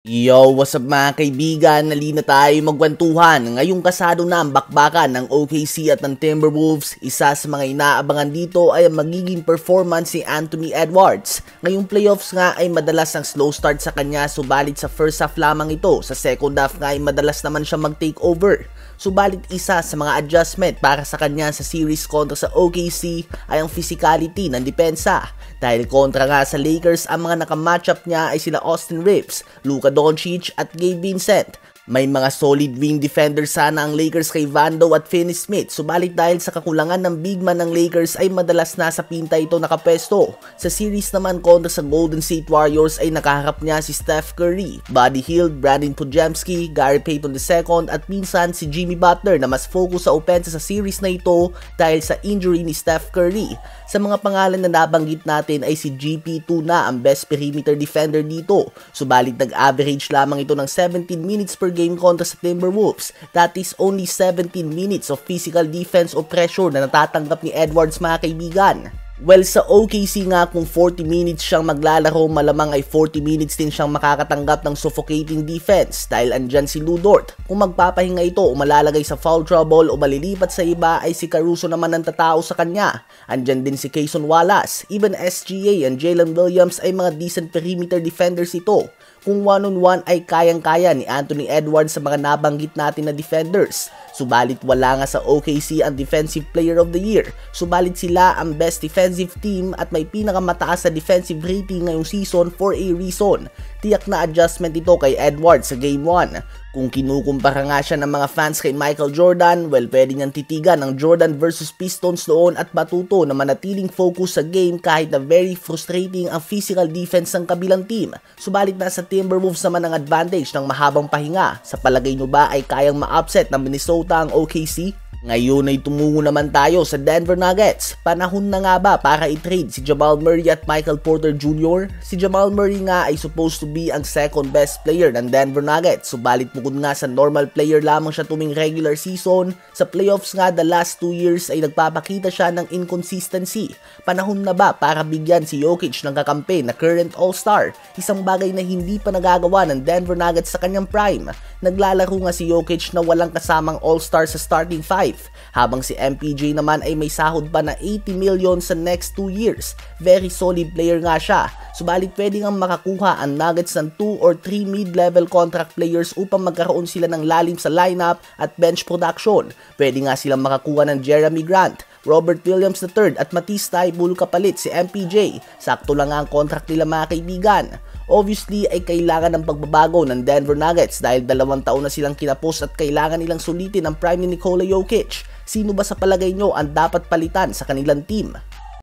Yo, what's up mga kaibigan? Nalina tayo magkwentuhan. Ngayong kasado na ang bakbakan ng OKC at ng Timberwolves. Isa sa mga inaabangan dito ay ang magiging performance ni Anthony Edwards. Ngayong playoffs nga ay madalas ang slow start sa kanya, subalit sa first half lamang ito. Sa second half nga ay madalas naman siya mag-take over. Subalit isa sa mga adjustment para sa kanya sa series kontra sa OKC ay ang physicality ng depensa. Dahil kontra nga sa Lakers, ang mga nakamatchup niya ay sila Austin Reeves, Luka Doncic at Gabe Vincent. May mga solid wing defender sana ang Lakers kay Vando at Finney-Smith, subalit dahil sa kakulangan ng big man ng Lakers ay madalas nasa pinta ito nakapesto. Sa series naman kontra sa Golden State Warriors ay nakaharap niya si Steph Curry, Buddy Hield, Brandon Podziemski, Gary Payton II at minsan si Jimmy Butler na mas focus sa opensa sa series na ito dahil sa injury ni Steph Curry. Sa mga pangalan na nabanggit natin ay si GP2 na ang best perimeter defender dito, subalit nag-average lamang ito ng 17 minutes per game kontra sa Timberwolves. That is only 17 minutes of physical defense o pressure na natatanggap ni Edwards mga kaibigan. Well, sa OKC nga kung 40 minutes siyang maglalaro, malamang ay 40 minutes din siyang makakatanggap ng suffocating defense dahil andyan si Lu Dort. Kung magpapahinga ito o malalagay sa foul trouble o malilipat sa iba ay si Caruso naman ang tatao sa kanya. Andyan din si Cason Wallace, even SGA and Jalen Williams ay mga decent perimeter defenders ito. Kung one-on-one ay kayang-kaya ni Anthony Edwards sa mga nabanggit natin na defenders. Subalit wala nga sa OKC ang Defensive Player of the Year. Subalit sila ang best defensive team at may pinakamataas na defensive rating ngayong season for a reason. Tiyak na adjustment ito kay Edwards sa Game 1. Kung kinukumpara nga siya ng mga fans kay Michael Jordan, well pwede niyang titigan ang Jordan versus Pistons noon at matuto na manatiling focus sa game kahit na very frustrating ang physical defense ng kabilang team. Subalit nasa Timberwolves naman ang advantage ng mahabang pahinga. Sa palagay nyo ba ay kayang ma-upset ng Minnesota ang OKC? Ngayon ay tumungo naman tayo sa Denver Nuggets. Panahon na nga ba para i-trade si Jamal Murray at Michael Porter Jr.? Si Jamal Murray nga ay supposed to be ang second best player ng Denver Nuggets. Subalit bukod nga sa normal player lamang siya tuwing regular season, sa playoffs nga the last 2 years ay nagpapakita siya ng inconsistency. Panahon na ba para bigyan si Jokic ng kakampi na current all-star? Isang bagay na hindi pa nagagawa ng Denver Nuggets sa kanyang prime. Naglalaro nga si Jokic na walang kasamang all-star sa starting 5. Habang si MPJ naman ay may sahod pa na 80 million sa next 2 years. Very solid player nga siya. Subalit pwede nga makakuha ang Nuggets ng 2 or 3 mid-level contract players upang magkaroon sila ng lalim sa lineup at bench production. Pwede nga silang makakuha ng Jeremy Grant, Robert Williams III at Matisse Thybulle kapalit si MPJ. Sakto lang nga ang contract nila mga kaibigan. Obviously ay kailangan ng pagbabago ng Denver Nuggets dahil 2 taon na silang kinapos at kailangan nilang sulitin ang prime ni Nikola Jokic. Sino ba sa palagay nyo ang dapat palitan sa kanilang team?